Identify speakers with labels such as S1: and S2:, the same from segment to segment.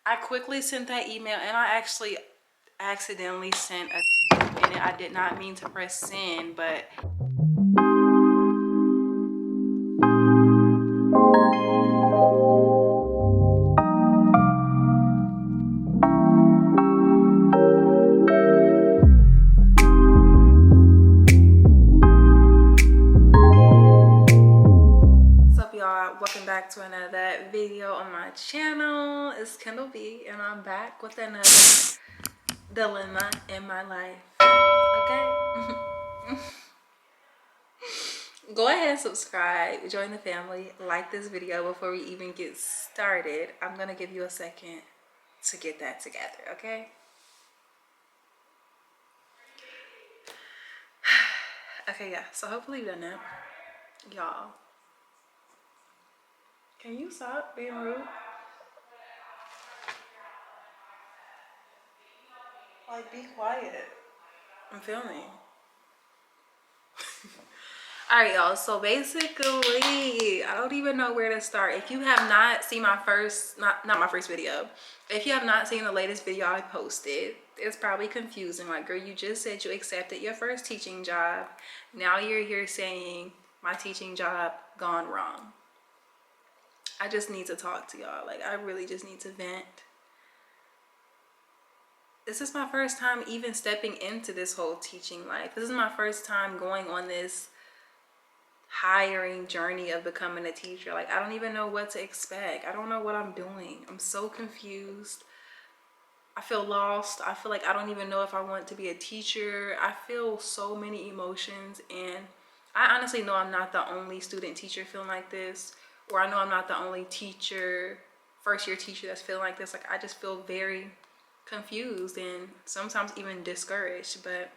S1: I quickly sent that email, and I actually accidentally sent a in it. I did not mean to press send, but what's up, y'all? Welcome back to another video on my channel. It's Kendall B, and I'm back with another dilemma in my life. Okay. Go ahead and subscribe, join the family, like this video. Before we even get started, I'm gonna give you a second to get that together, okay? Okay, yeah, so hopefully you've done that. Y'all, can you stop being rude? Like, be quiet. I'm filming. All right, y'all, so basically I don't even know where to start. If you have not seen my first, not my first video, if you have not seen the latest video I posted, it's probably confusing. Like, girl, you just said you accepted your first teaching job. Now you're here saying my teaching job gone wrong. I just need to talk to y'all. Like, I really just need to vent. This is my first time even stepping into this whole teaching life. This is my first time going on this hiring journey of becoming a teacher. Like, I don't even know what to expect. I don't know what I'm doing. I'm so confused. I feel lost. I feel like I don't even know if I want to be a teacher. I feel so many emotions, and I honestly know I'm not the only student teacher feeling like this, or I know I'm not the only teacher, first year teacher that's feeling like this. Like, I just feel very confused and sometimes even discouraged, but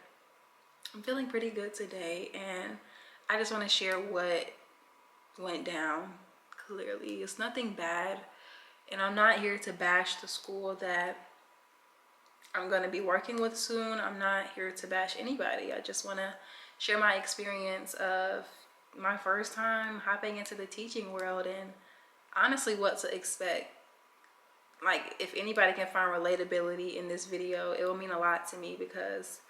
S1: I'm feeling pretty good today, and I just want to share what went down. Clearly, it's nothing bad, and I'm not here to bash the school that I'm going to be working with soon. I'm not here to bash anybody. I just want to share my experience of my first time hopping into the teaching world, and honestly what to expect. Like, if anybody can find relatability in this video, it will mean a lot to me, because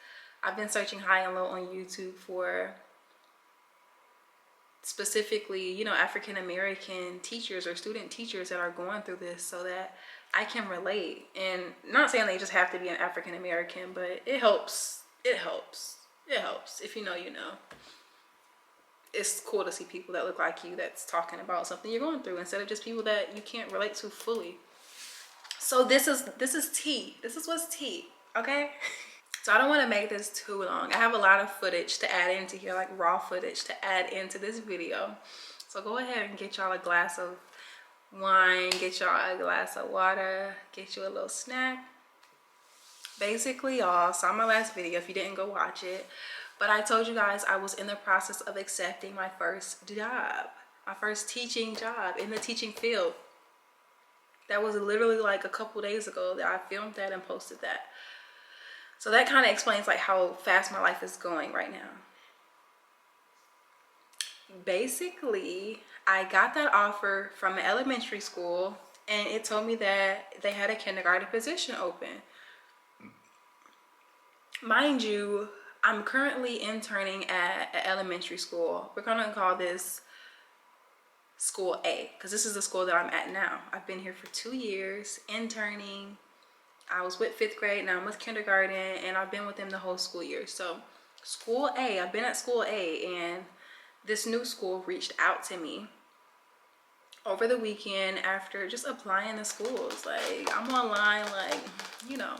S1: I've been searching high and low on YouTube for specifically, you know, African American teachers or student teachers that are going through this, so that I can relate. And not saying they just have to be an African American, but it helps. It helps. It helps. If you know, you know. It's cool to see people that look like you that's talking about something you're going through, instead of just people that you can't relate to fully. So this is tea. This is what's tea, okay? So I don't want to make this too long. I have a lot of footage to add into here, like raw footage to add into this video. So go ahead and get y'all a glass of wine, get y'all a glass of water, get you a little snack. Basically, y'all saw my last video if you didn't go watch it, but I told you guys I was in the process of accepting my first job, my first teaching job in the teaching field. That was literally like a couple days ago that I filmed that and posted that. So that kind of explains like how fast my life is going right now. Basically, I got that offer from an elementary school, and it told me that they had a kindergarten position open. Mind you, I'm currently interning at an elementary school. We're gonna call this school A, because this is the school that I'm at now. I've been here for 2 years interning. I was with 5th grade, now I'm with kindergarten, and I've been with them the whole school year. So school A, I've been at school A, and this new school reached out to me over the weekend after just applying to schools. Like, I'm online, like, you know,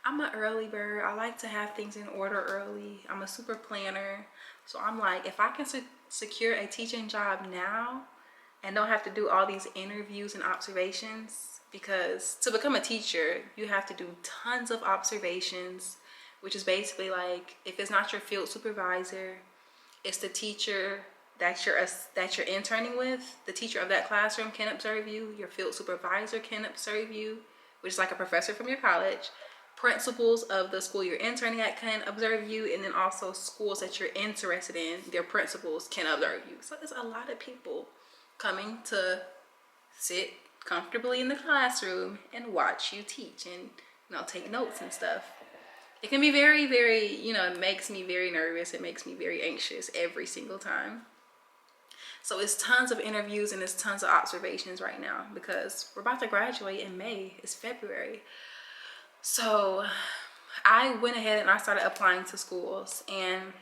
S1: I'm an early bird. I like to have things in order early. I'm a super planner. So I'm like, if I can secure a teaching job now and don't have to do all these interviews and observations, because to become a teacher, you have to do tons of observations, which is basically like, if it's not your field supervisor, it's the teacher that you're interning with. The teacher of that classroom can observe you. Your field supervisor can observe you, which is like a professor from your college. Principals of the school you're interning at can observe you, and then also schools that you're interested in, their principals can observe you. So there's a lot of people coming to sit comfortably in the classroom and watch you teach and, you know, take notes and stuff. It can be very, very, you know, it makes me very nervous. It makes me very anxious every single time. So it's tons of interviews and it's tons of observations right now because we're about to graduate in May. It's February. So I went ahead and I started applying to schools, and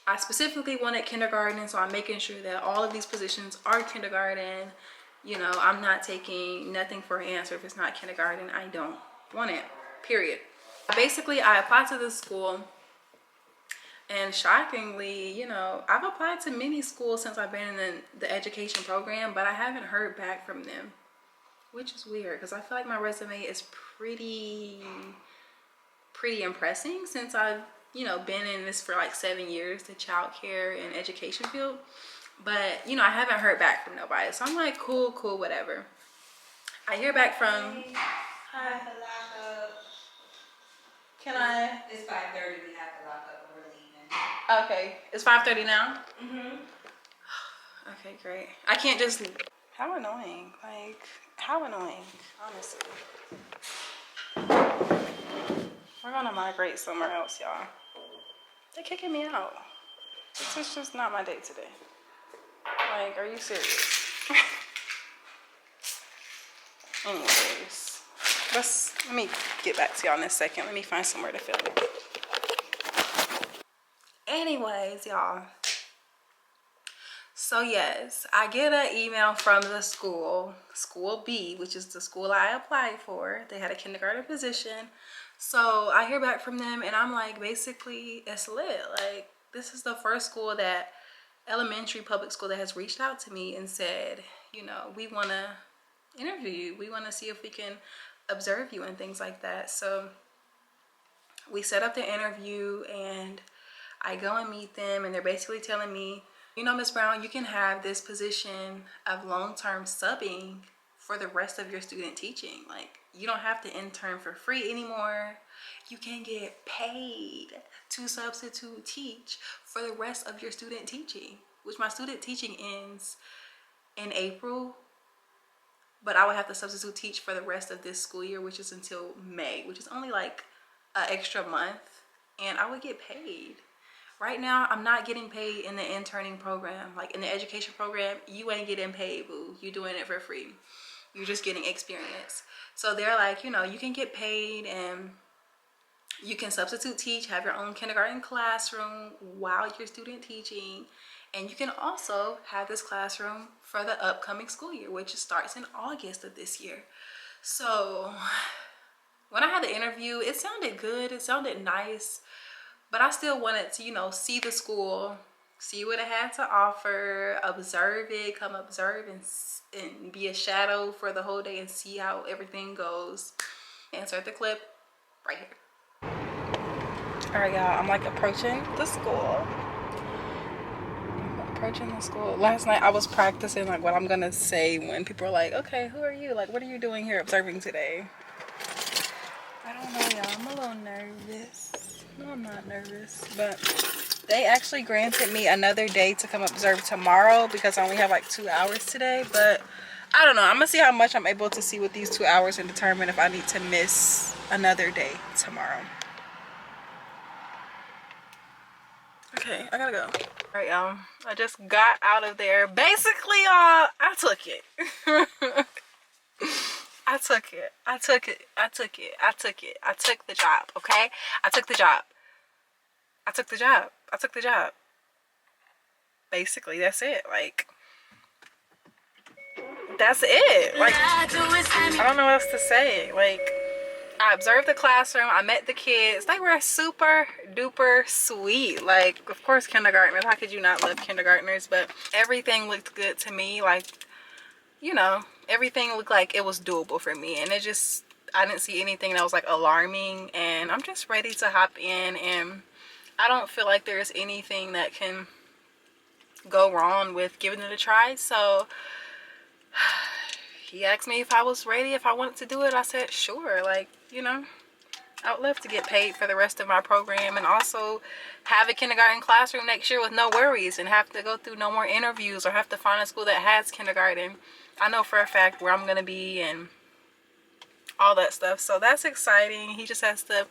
S1: I specifically wanted kindergarten, so I'm making sure that all of these positions are kindergarten. You know, I'm not taking nothing for an answer. If it's not kindergarten, I don't want it, period. Basically, I applied to this school, and shockingly, you know, I've applied to many schools since I've been in the education program, but I haven't heard back from them, which is weird because I feel like my resume is pretty impressive since I've, you know, been in this for like 7 years, the child care and education field. But, you know, I haven't heard back from nobody. So I'm like, cool, whatever. I hear back from... Hi. Can I...
S2: It's 5:30. We have to lock up when we're leaving.
S1: Okay. It's 5:30 now?
S2: Mm-hmm.
S1: Okay, great. I can't just... How annoying. Like, how annoying, honestly. We're gonna migrate somewhere else, y'all. They're kicking me out. This is just not my day today. Like, are you serious? Anyways, let me get back to y'all in a second. Let me find somewhere to film it. Anyways, y'all. So yes, I get an email from the school, School B, which is the school I applied for. They had a kindergarten position. So I hear back from them and I'm like, basically, it's lit. Like, this is the first school that, elementary public school, that has reached out to me and said, you know, we want to interview you. We want to see if we can observe you and things like that. So we set up the interview and I go and meet them, and they're basically telling me, you know, Miss Brown, you can have this position of long-term subbing for the rest of your student teaching. Like, you don't have to intern for free anymore. You can get paid to substitute teach for the rest of your student teaching, which my student teaching ends in April, but I would have to substitute teach for the rest of this school year, which is until May, which is only like an extra month, and I would get paid. Right now, I'm not getting paid in the interning program. Like, in the education program, you ain't getting paid, boo. You're doing it for free. You're just getting experience. So they're like, you know, you can get paid and you can substitute teach, have your own kindergarten classroom while you're student teaching. And you can also have this classroom for the upcoming school year, which starts in August of this year. So when I had the interview, it sounded good. It sounded nice. But I still wanted to, you know, see the school, see what it had to offer, observe it, come observe and be a shadow for the whole day and see how everything goes. Insert the clip right here. All right, y'all, I'm like approaching the school. Last night I was practicing like what I'm gonna say when people are like, okay, who are you? Like, what are you doing here observing today? I don't know, y'all. I'm a little nervous. No, I'm not nervous, but they actually granted me another day to come observe tomorrow because I only have like 2 hours today. But I don't know. I'm gonna see how much I'm able to see with these 2 hours and determine if I need to miss another day tomorrow. Okay, I gotta go. All right, y'all. I just got out of there. Basically, y'all, I took it. I took the job, okay? I took the job. Basically, that's it. Like, that's it. Like, I don't know what else to say. Like, I observed the classroom. I met the kids. They were super duper sweet. Like, of course, kindergartners. How could you not love kindergartners? But everything looked good to me. Like, you know, everything looked like it was doable for me. And it just, I didn't see anything that was like alarming. And I'm just ready to hop in. And I don't feel like there's anything that can go wrong with giving it a try. So he asked me if I was ready, if I wanted to do it. I said, sure. Like, you know, I would love to get paid for the rest of my program and also have a kindergarten classroom next year with no worries and have to go through no more interviews or have to find a school that has kindergarten. I know for a fact where I'm going to be and all that stuff. So that's exciting. He just has to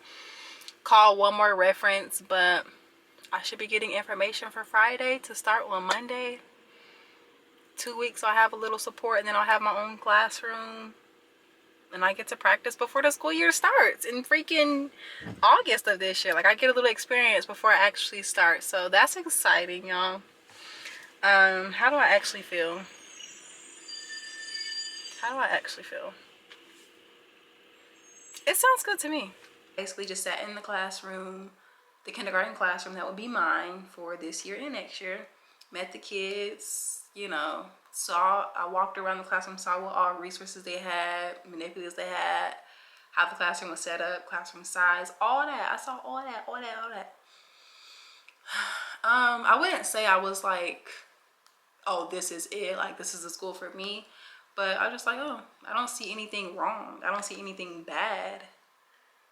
S1: call one more reference, but I should be getting information for Friday to start on Monday. 2 weeks I'll have a little support and then I'll have my own classroom. And I get to practice before the school year starts in freaking August of this year. Like I get a little experience before I actually start. So that's exciting, y'all. How do I actually feel? How do I actually feel? It sounds good to me. Basically just sat in the classroom, the kindergarten classroom that would be mine for this year and next year. Met the kids, you know, I walked around the classroom, saw what all resources they had, manipulatives they had, how the classroom was set up, classroom size, all that. I saw all that. I wouldn't say I was like, oh, this is it, like this is the school for me. But I was just like, oh, I don't see anything wrong. I don't see anything bad.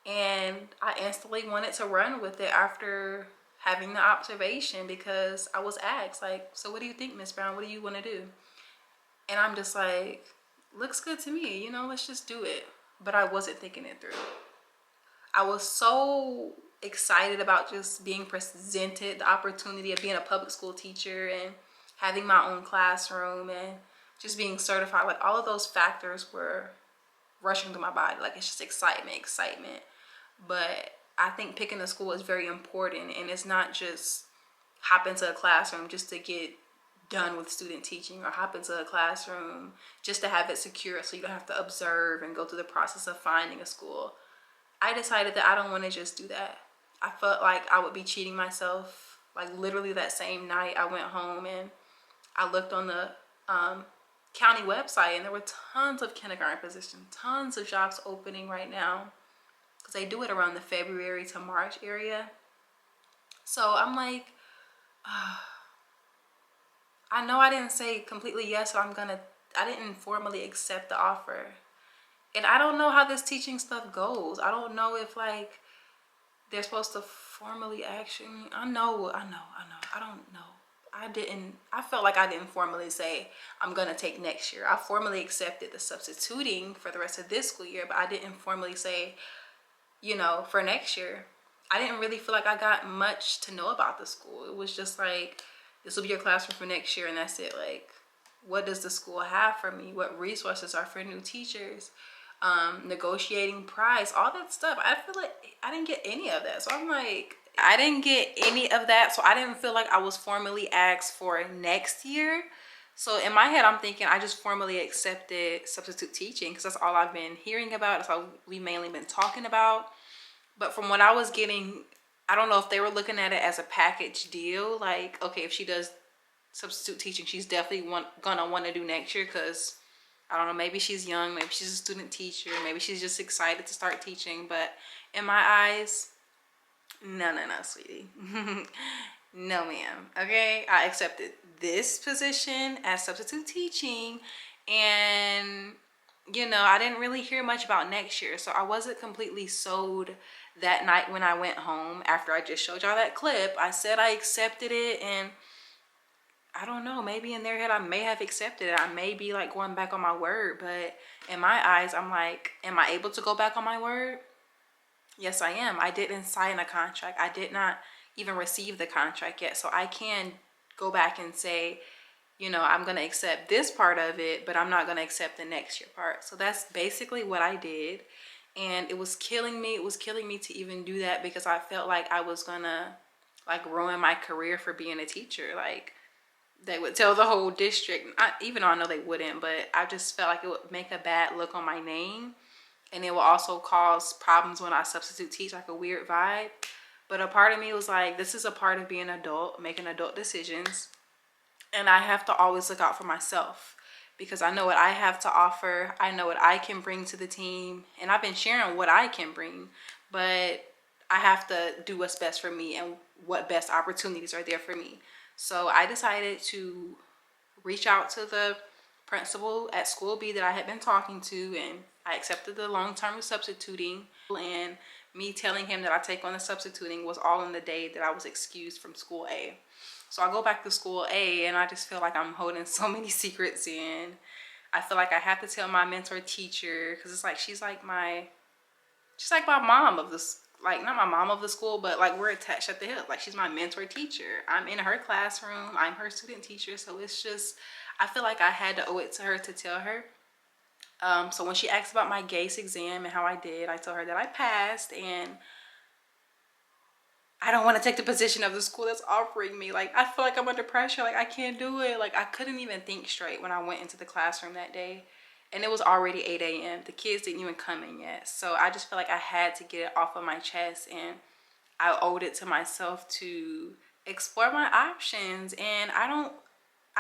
S1: And I instantly wanted to run with it after having the observation because I was asked, like, so what do you think, Miss Brown? What do you want to do? And I'm just like, looks good to me, you know, let's just do it. But I wasn't thinking it through. I was so excited about just being presented the opportunity of being a public school teacher and having my own classroom and just being certified. Like all of those factors were rushing through my body. Like it's just excitement. But I think picking a school is very important, and it's not just hop into a classroom just to get done with student teaching or hop into a classroom just to have it secure so you don't have to observe and go through the process of finding a school. I decided that I don't want to just do that. I felt like I would be cheating myself. Like literally that same night I went home and I looked on the county website and there were tons of kindergarten positions, tons of jobs opening right now because they do it around the February to March area. So I'm like, I know I didn't say completely yes, so I didn't formally accept the offer. And I don't know how this teaching stuff goes. I don't know if like they're supposed to formally action me. I know. I don't know. I felt like I didn't formally say I'm gonna take next year. I formally accepted the substituting for the rest of this school year, but I didn't formally say, you know, for next year. I didn't really feel like I got much to know about the school. It was just like, this will be your classroom for next year and that's it. Like, what does the school have for me? What resources are for new teachers? Negotiating price, all that stuff. I feel like I didn't get any of that. So I'm like, I didn't get any of that. So I didn't feel like I was formally asked for next year. So in my head, I'm thinking I just formally accepted substitute teaching because that's all I've been hearing about. That's all we mainly been talking about. But from what I was getting, I don't know if they were looking at it as a package deal. Like, okay, if she does substitute teaching, she's definitely gonna want to do next year because I don't know, maybe she's young, maybe she's a student teacher, maybe she's just excited to start teaching. But in my eyes, no, sweetie. No, ma'am. Okay, I accepted this position as substitute teaching, and you know, I didn't really hear much about next year, so I wasn't completely sold that night when I went home. After I just showed y'all that clip, I said I accepted it, and I don't know, maybe in their head I may have accepted it. I may be like going back on my word, but in my eyes I'm like, am I able to go back on my word? Yes, I am. I didn't sign a contract. I did not even receive the contract yet. So I can go back and say, you know, I'm going to accept this part of it, but I'm not going to accept the next year part. So that's basically what I did. And it was killing me. It was killing me to even do that because I felt like I was going to like ruin my career for being a teacher. Like they would tell the whole district, even though I know they wouldn't, but I just felt like it would make a bad look on my name. And it will also cause problems when I substitute teach, like a weird vibe. But a part of me was like, this is a part of being an adult, making adult decisions. And I have to always look out for myself because I know what I have to offer. I know what I can bring to the team. And I've been sharing what I can bring. But I have to do what's best for me and what best opportunities are there for me. So I decided to reach out to the principal at School B that I had been talking to and I accepted the long-term substituting, and me telling him that I take on the substituting was all in the day that I was excused from school A. So I go back to school A, and I just feel like I'm holding so many secrets in. I feel like I have to tell my mentor teacher, because it's like she's like my mom of this, like not my mom of the school, but like we're attached at the hip. Like she's my mentor teacher. I'm in her classroom. I'm her student teacher. So it's just, I feel like I had to owe it to her to tell her. So when she asked about my GACE exam and how I did, I told her that I passed, and I don't want to take the position of the school that's offering me. Like, I feel like I'm under pressure. Like, I can't do it. Like, I couldn't even think straight when I went into the classroom that day. And it was already 8 a.m. The kids didn't even come in yet. So I just feel like I had to get it off of my chest. And I owed it to myself to explore my options. And I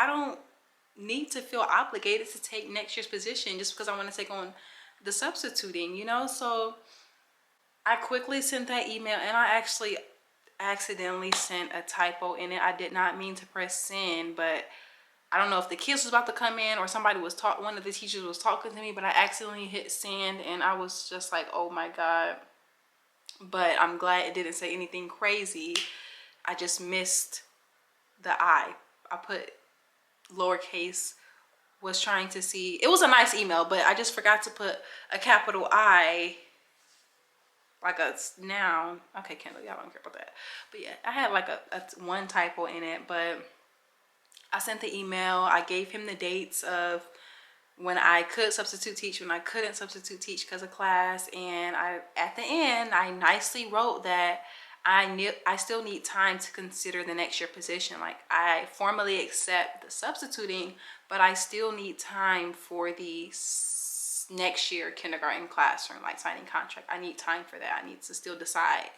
S1: don't need to feel obligated to take next year's position just because I want to take on the substituting, you know? So I quickly sent that email, and I actually accidentally sent a typo in it. I did not mean to press send, but I don't know if the kids was about to come in or somebody was one of the teachers was talking to me, but I accidentally hit send, and I was just like, oh my God. But I'm glad it didn't say anything crazy. I just missed the I. I put lowercase, was trying to see. It was a nice email, but I just forgot to put a capital I, like a noun. Okay, Kendall, y'all don't care about that. But yeah, I had like a one typo in it, but I sent the email. I gave him the dates of when I could substitute teach, when I couldn't substitute teach because of class, and at the end I nicely wrote that I still need time to consider the next year position. Like, I formally accept the substituting, but I still need time for the next year kindergarten classroom, like signing contract. I need time for that. I need to still decide.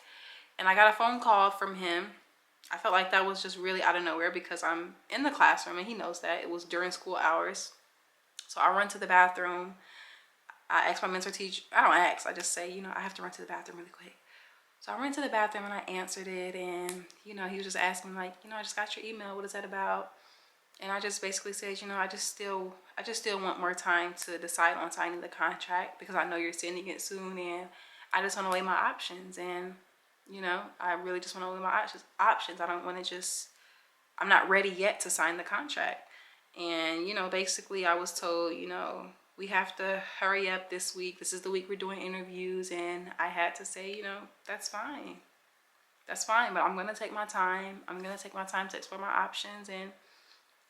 S1: And I got a phone call from him. I felt like that was just really out of nowhere because I'm in the classroom and he knows that. It was during school hours. So I run to the bathroom. I ask my mentor teacher. I don't ask. I just say, you know, I have to run to the bathroom really quick. So I ran to the bathroom and I answered it. And, you know, he was just asking like, you know, I just got your email. What is that about? And I just basically said, you know, I just still want more time to decide on signing the contract because I know you're sending it soon, and I just want to weigh my options. And, you know, I really just want to weigh my options. I don't want to just, I'm not ready yet to sign the contract. And, you know, basically I was told, you know, we have to hurry up this week. This is the week we're doing interviews. And I had to say, you know, that's fine. That's fine. But I'm going to take my time. I'm going to take my time to explore my options, and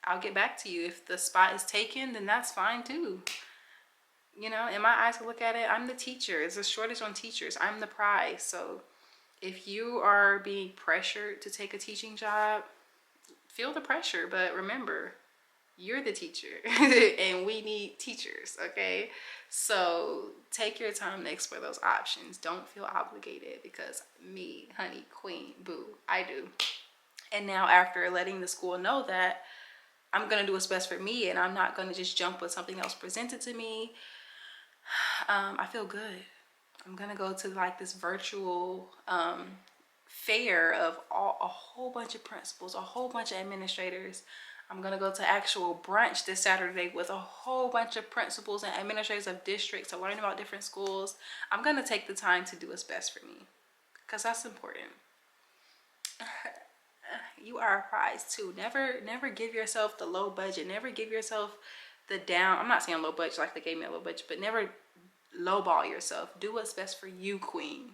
S1: I'll get back to you. If the spot is taken, then that's fine too. You know, in my eyes, to look at it, I'm the teacher. It's a shortage on teachers. I'm the prize. So if you are being pressured to take a teaching job, feel the pressure. But remember, you're the teacher and we need teachers, okay? So take your time to explore those options. Don't feel obligated, because me, honey, queen, boo, I do. And now, after letting the school know that I'm going to do what's best for me and I'm not going to just jump with something else presented to me, I feel good. I'm going to go to like this virtual fair of a whole bunch of principals, a whole bunch of administrators. I'm going to go to actual brunch this Saturday with a whole bunch of principals and administrators of districts to learn about different schools. I'm going to take the time to do what's best for me, because that's important. You are a prize too. Never give yourself the low budget. Never give yourself the down. I'm not saying low budget like they gave me a low budget, but never lowball yourself. Do what's best for you, queen.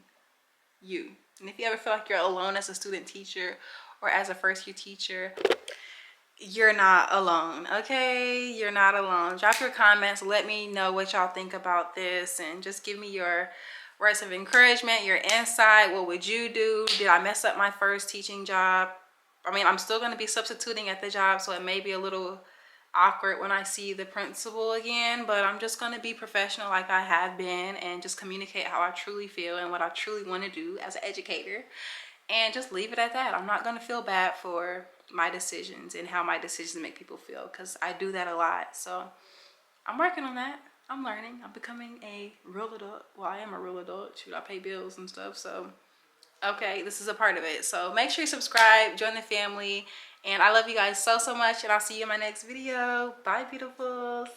S1: You. And if you ever feel like you're alone as a student teacher or as a first year teacher, you're not alone, okay? You're not alone. Drop your comments. Let me know what y'all think about this, and just give me your words of encouragement, your insight. What would you do? Did I mess up my first teaching job? I mean, I'm still going to be substituting at the job, so it may be a little awkward when I see the principal again, but I'm just going to be professional like I have been and just communicate how I truly feel and what I truly want to do as an educator, and just leave it at that. I'm not going to feel bad for my decisions and how my decisions make people feel, because I do that a lot. So I'm working on that. I'm learning. I'm becoming a real adult. Well, I am a real adult. Shoot, I pay bills and stuff. So, okay, this is a part of it. So make sure you subscribe, join the family. And I love you guys so much. And I'll see you in my next video. Bye, beautifuls.